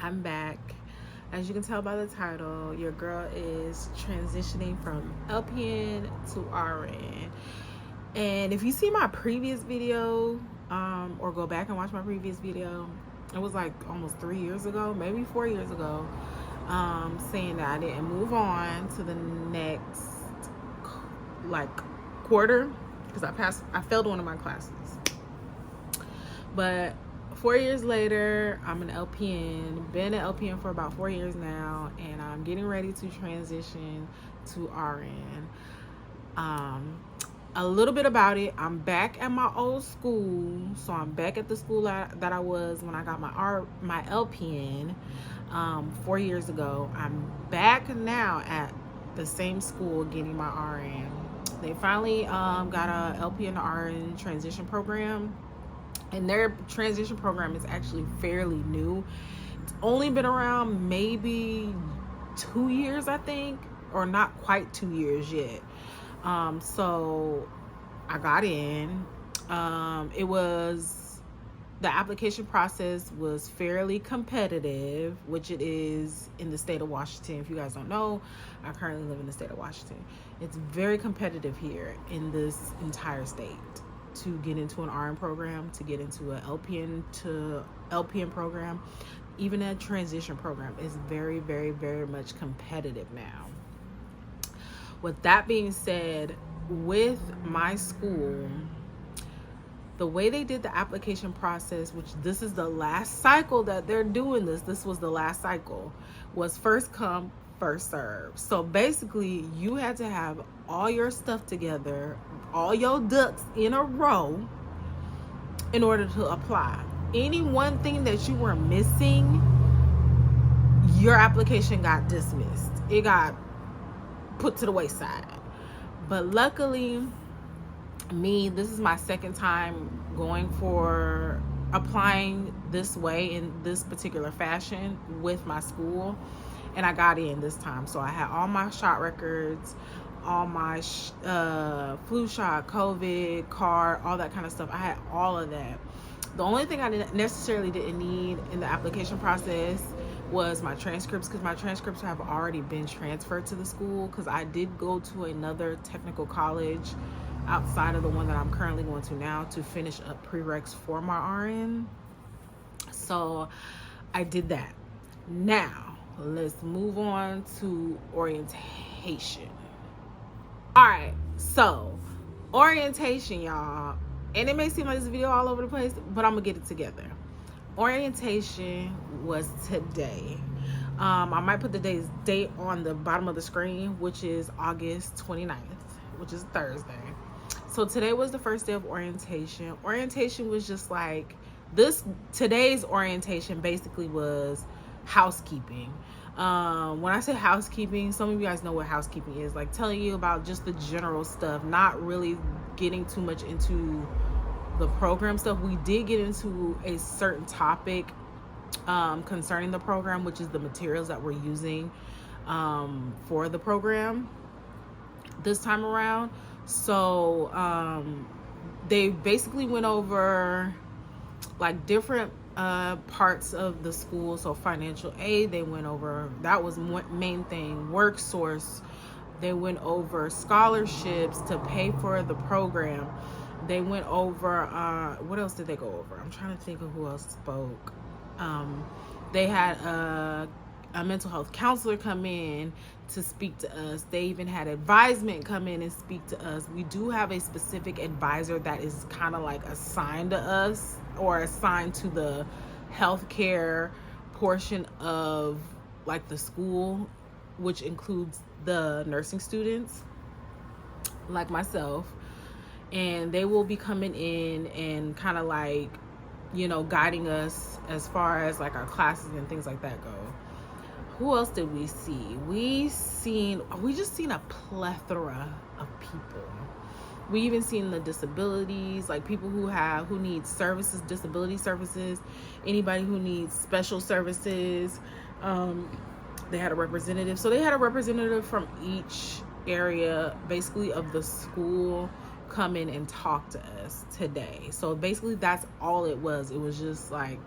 I'm back. As you can tell by the title, your girl is transitioning from LPN to RN. And if you see my previous video, or go back and watch my previous video, it was like almost 3 years ago, maybe 4 years ago, saying that I didn't move on to the next like quarter because I failed one of my classes. But 4 years later, I'm an LPN, been an LPN for about 4 years now, and I'm getting ready to transition to RN. A little bit about it, I'm back at my old school, so I'm back at the school that I was when I got my LPN 4 years ago. I'm back now at the same school getting my RN. They finally got a LPN to RN transition program. And their transition program is actually fairly new. It's only been around maybe 2 years, I think, or not quite 2 years yet. So I got in. The application process was fairly competitive, which it is in the state of Washington. If you guys don't know, I currently live in the state of Washington. It's very competitive here in this entire state to get into an RN program, to get into an LPN to LPN program, even a transition program is very, very, very much competitive now. With that being said, with my school, the way they did the application process, which this is the last cycle that they're doing this was the last cycle, was first come, first serve. So basically, you had to have all your stuff together, all your ducks in a row in order to apply. Any one thing that you were missing, your application got dismissed. It got put to the wayside. But luckily, this is my second time going for applying this way in this particular fashion with my school, and I got in this time. So I had all my shot records, all my flu shot, COVID card, all that kind of stuff. I had all of that. The only thing I necessarily didn't need in the application process was my transcripts, because my transcripts have already been transferred to the school, because I did go to another technical college outside of the one that I'm currently going to now to finish up prereqs for my RN. So I did that. Now let's move on to orientation. All right, so orientation, y'all, and it may seem like this video all over the place, but I'm gonna get it together. Orientation was today. I might put the date on the bottom of the screen, which is August 29th, which is Thursday. So today was the first day of orientation. Orientation was just like this. Today's orientation basically was housekeeping. When I say housekeeping, some of you guys know what housekeeping is, like telling you about just the general stuff, not really getting too much into the program stuff. We did get into a certain topic concerning the program, which is the materials that we're using for the program this time around. So they basically went over like different parts of the school. So financial aid, they went over, that was main thing. Work source, they went over scholarships to pay for the program. They went over what else did they go over? I'm trying to think of who else spoke. They had a mental health counselor come in to speak to us. They even had advisement come in and speak to us. We do have a specific advisor that is kind of like assigned to us, or assigned to the healthcare portion of like the school, which includes the nursing students like myself. And they will be coming in and kind of like, guiding us as far as like our classes and things like that go. Who else did we see? We just seen a plethora of people. We even seen the disabilities, like people who need services, disability services, anybody who needs special services. They had a representative. So they had a representative from each area, basically, of the school come in and talk to us today. So basically that's all it was. It was just like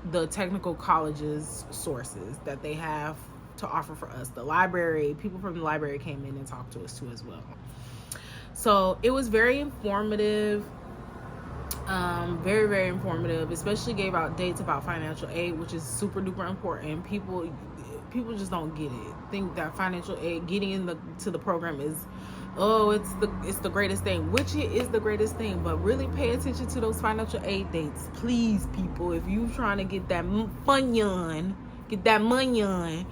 the technical college's sources that they have to offer for us. The library, people from the library came in and talked to us too as well. So it was very informative, very, very informative, especially gave out dates about financial aid, which is super duper important. People just don't get it. Think that financial aid, getting into the program is, it's the greatest thing, which it is the greatest thing, but really pay attention to those financial aid dates, please, people. If you trying to get that money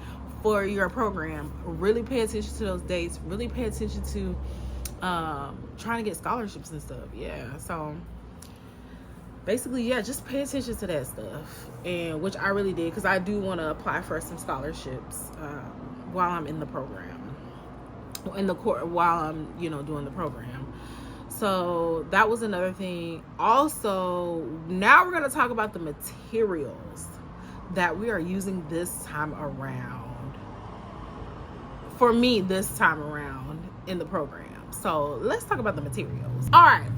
for your program, really pay attention to those dates. Really pay attention to trying to get scholarships and stuff. Yeah, so basically, yeah, just pay attention to that stuff, and which I really did, because I do want to apply for some scholarships while I'm in the program, while I'm doing the program. So that was another thing. Also, now we're going to talk about the materials that we are using this time around, for me, this time around in the program. So let's talk about the materials. All right,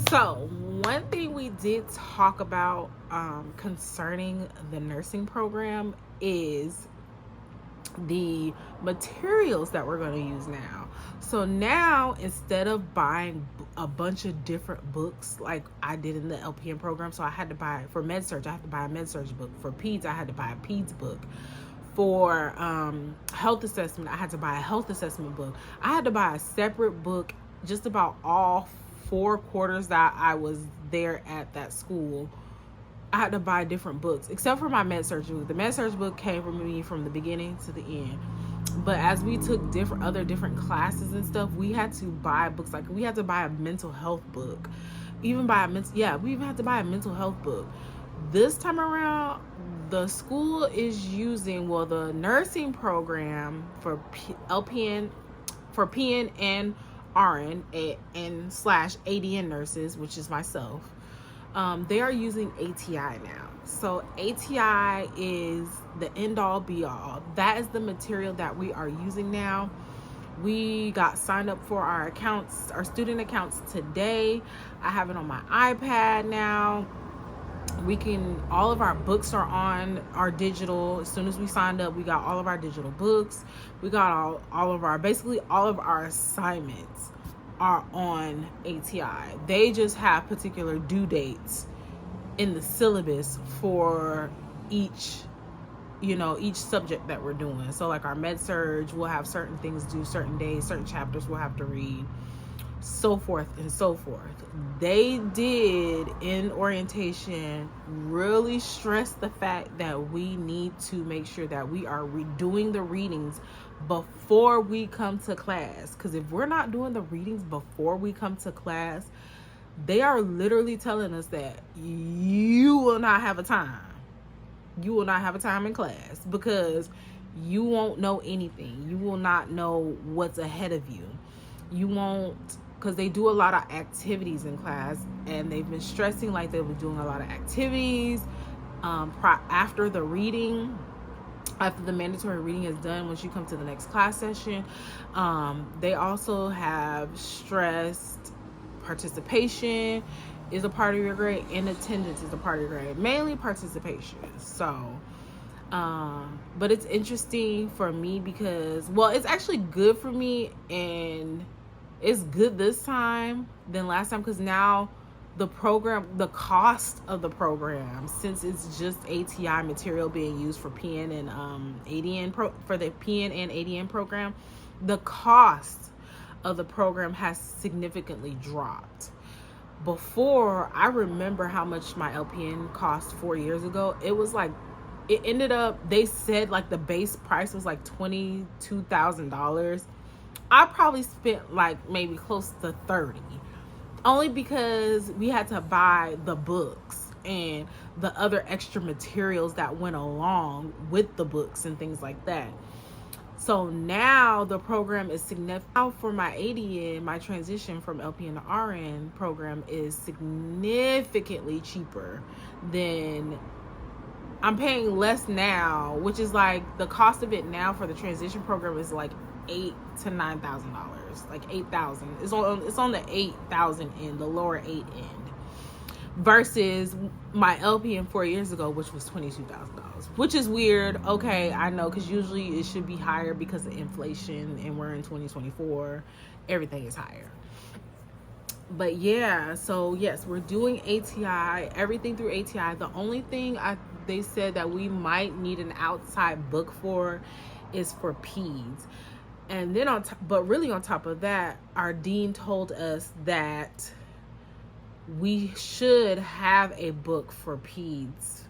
so one thing we did talk about concerning the nursing program is the materials that we're going to use now. So now, instead of buying a bunch of different books like I did in the LPN program, so I had to buy, for med-surg, I had to buy a med-surg book. For peds, I had to buy a peds book. For health assessment, I had to buy a health assessment book. I had to buy a separate book just about all 4 quarters that I was there at that school. I had to buy different books, except for my med-surg book. The med-surg book came from me from the beginning to the end. But as we took different classes and stuff, we had to buy books. Like, we had to buy a mental health book. We even had to buy a mental health book. This time around, the school is using, the nursing program for LPN, for PN and RN and / ADN nurses, which is myself. They are using ATI now. So ATI is the end all be all. That is the material that we are using now. We got signed up for our accounts, our student accounts today. I have it on my iPad now. All of our books are digital. As soon as we signed up, we got all of our digital books. We got all of our assignments are on ATI. They just have particular due dates in the syllabus for each subject that we're doing. So like our med-surg, we'll have certain things due certain days, certain chapters we'll have to read, so forth and so forth. They did, in orientation, really stress the fact that we need to make sure that we are redoing the readings before we come to class. Because if we're not doing the readings before we come to class, they are literally telling us that you will not have a time. You will not have a time in class, because you won't know anything. You will not know what's ahead of you. You won't, because they do a lot of activities in class, and they've been stressing like they'll be doing a lot of activities after the reading, after the mandatory reading is done. Once you come to the next class session, they also have stressed participation is a part of your grade, and attendance is a part of your grade, mainly participation. So but it's interesting for me because, it's actually good for me, and it's good this time than last time, because now the cost of the program, since it's just ATI material being used for PN and ADN for the PN and ADN program, the cost of the program has significantly dropped. Before, I remember how much my LPN cost 4 years ago. It was like, it ended up, they said like the base price was like $22,000. I probably spent like maybe close to 30, only because we had to buy the books and the other extra materials that went along with the books and things like that. So now the program is significant. Now for my ADN, my transition from LPN to RN program is significantly cheaper than, I'm paying less now, which is like the cost of it now for the transition program is like $8,000 to $9,000, like $8,000. It's on the $8,000 end, the lower 8 end. versus my LPN 4 years ago, which was $22,000, which is weird. Okay, I know, because usually it should be higher because of inflation, and we're in 2024. Everything is higher. But yeah, so yes, we're doing ATI, everything through ATI. The only thing they said that we might need an outside book for is for peds. And then but really on top of that, our dean told us that we should have a book for peds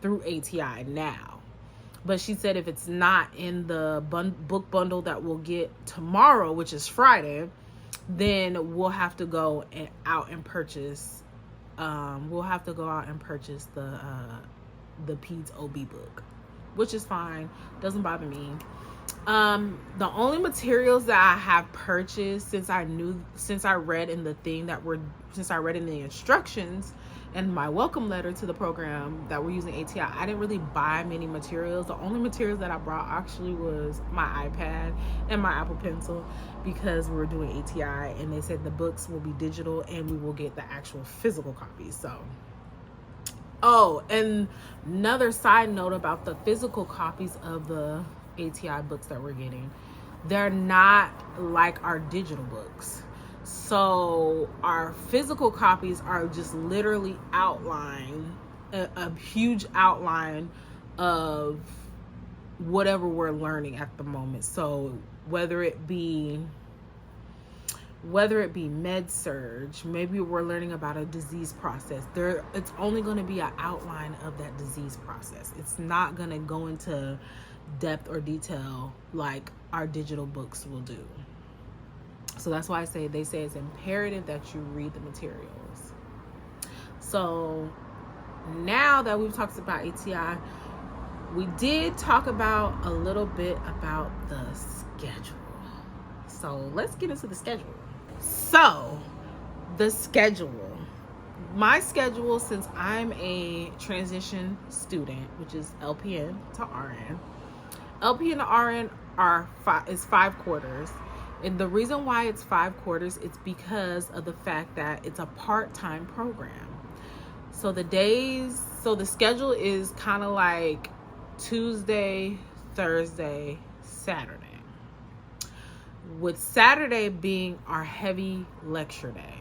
through ATI now. But she said if it's not in the book bundle that we'll get tomorrow, which is Friday, then we'll have to go out and purchase. We'll have to go out and purchase the peds OB book, which is fine. Doesn't bother me. The only materials that I have purchased since I read in the instructions and my welcome letter to the program that we're using ATI, I didn't really buy many materials. The only materials that I brought actually was my iPad and my Apple Pencil, because we were doing ATI and they said the books will be digital and we will get the actual physical copies. So, oh, and another side note about the physical copies of the ATI books that we're getting, they're not like our digital books. So our physical copies are just literally a huge outline of whatever we're learning at the moment. So whether it be med surge, maybe we're learning about a disease process, it's only going to be an outline of that disease process. It's not going to go into depth or detail like our digital books will do. So that's why they say it's imperative that you read the materials. So now that we've talked about ATI, we did talk about a little bit about the schedule. So let's get into the schedule. So the schedule. My schedule, since I'm a transition student, which is LPN to RN. LPN to RN is 5 quarters. And the reason why it's 5 quarters, it's because of the fact that it's a part-time program. So the schedule is kind of like Tuesday, Thursday, Saturday. With Saturday being our heavy lecture day.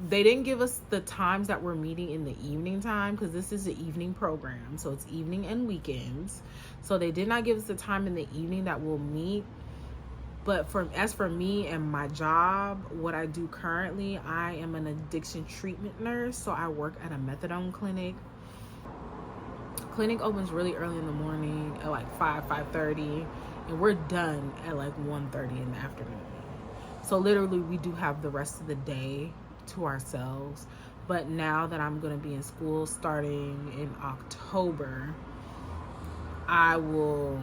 They didn't give us the times that we're meeting in the evening time, because this is an evening program. So it's evening and weekends. So they did not give us the time in the evening that we'll meet. But as for me and my job, what I do currently, I am an addiction treatment nurse. So I work at a methadone clinic. Clinic opens really early in the morning at like 5:30, and we're done at like 1:30 in the afternoon. So literally we do have the rest of the day to ourselves. But now that I'm going to be in school starting in October, I will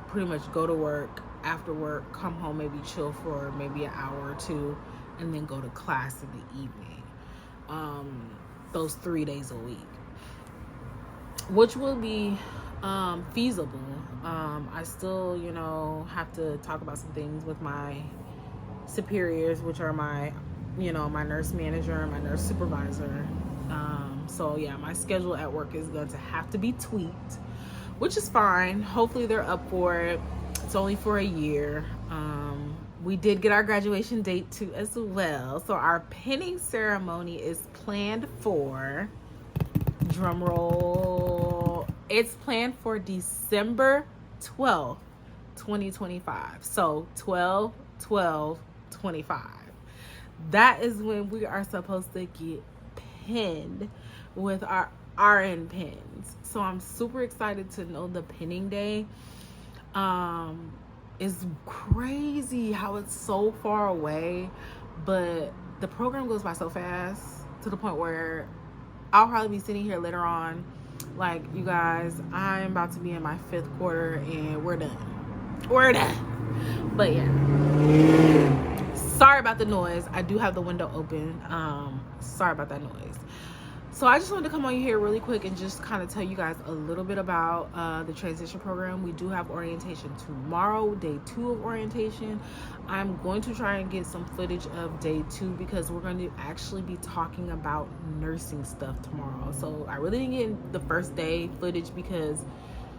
pretty much go to work, after work, come home, maybe chill for maybe an hour or two, and then go to class in the evening. Those 3 days a week, which will be feasible. I still, have to talk about some things with my superiors, which are my nurse manager and my nurse supervisor. So yeah, my schedule at work is going to have to be tweaked, which is fine. Hopefully they're up for it. It's only for a year. We did get our graduation date too as well. So our pinning ceremony is planned for, drum roll, it's planned for December 12th, 2025. So 12/12/25. That is when we are supposed to get pinned with our RN pins. So I'm super excited to know the pinning day. It's crazy how it's so far away, but the program goes by so fast to the point where I'll probably be sitting here later on like, you guys, I'm about to be in my 5th quarter and we're done. But yeah, sorry about the noise. I do have the window open. Sorry about that noise. So I just wanted to come on here really quick and just kind of tell you guys a little bit about the transition program. We do have orientation tomorrow, day 2 of orientation. I'm going to try and get some footage of day 2 because we're going to actually be talking about nursing stuff tomorrow. So I really didn't get the first day footage because,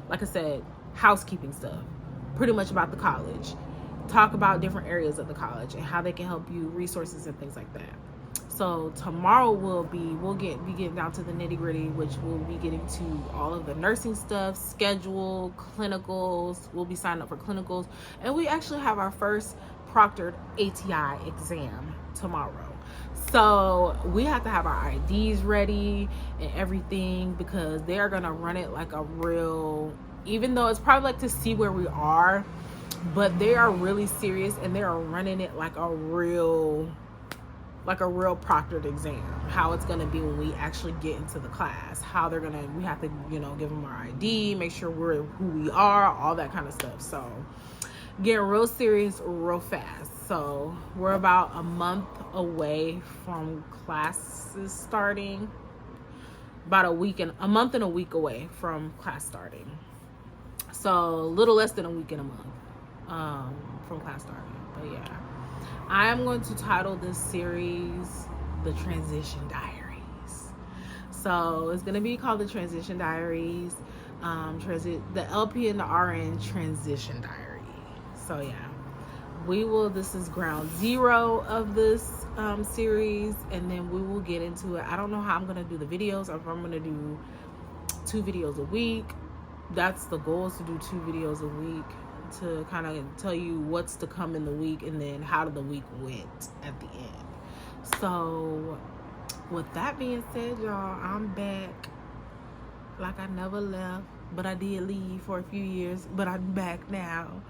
like I said, housekeeping stuff, pretty much about the college. Talk about different areas of the college and how they can help you, resources and things like that. So tomorrow we'll be getting down to the nitty gritty, which we'll be getting to all of the nursing stuff, schedule, clinicals. We'll be signing up for clinicals, and we actually have our first proctored ATI exam tomorrow. So we have to have our IDs ready and everything because they are gonna run it like a real, even though it's probably like to see where we are, but they are really serious and they are running it like a real proctored exam, how it's going to be when we actually get into the class, how they're going to, we have to, give them our ID, make sure we're who we are, all that kind of stuff. So getting real serious real fast. So we're about a month away from classes starting, about a month and a week away from class starting. So a little less than a week and a month from class starting. But yeah, I am going to title this series The Transition Diaries. So it's going to be called The Transition Diaries, the LPN and the RN Transition Diary. So yeah, this is ground zero of this series, and then we will get into it. I don't know how I'm going to do the videos, or if I'm going to do 2 videos a week. That's the goal, is to do 2 videos a week, to kind of tell you what's to come in the week and then how the week went at the end. So with that being said, y'all, I'm back like I never left, but I did leave for a few years, but I'm back now,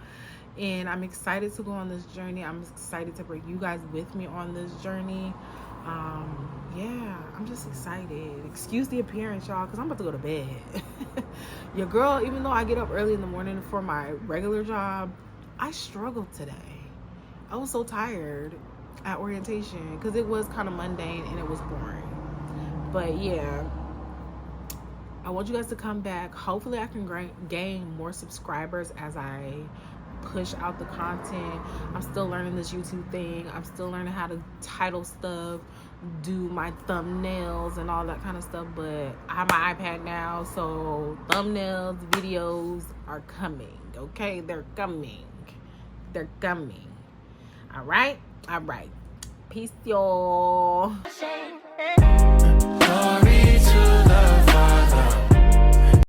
and I'm excited to go on this journey. I'm excited to bring you guys with me on this journey. Yeah, I'm just excited. Excuse the appearance, y'all, because I'm about to go to bed. Your girl, even though I get up early in the morning for my regular job, I struggled today. I was so tired at orientation because it was kind of mundane and it was boring. But yeah, I want you guys to come back. Hopefully I can gain more subscribers as I push out the content. I'm still learning this YouTube thing. I'm still learning how to title stuff, do my thumbnails and all that kind of stuff, but I have my iPad now, so thumbnails, videos are coming. Okay, they're coming. All right. Peace, y'all. Glory to the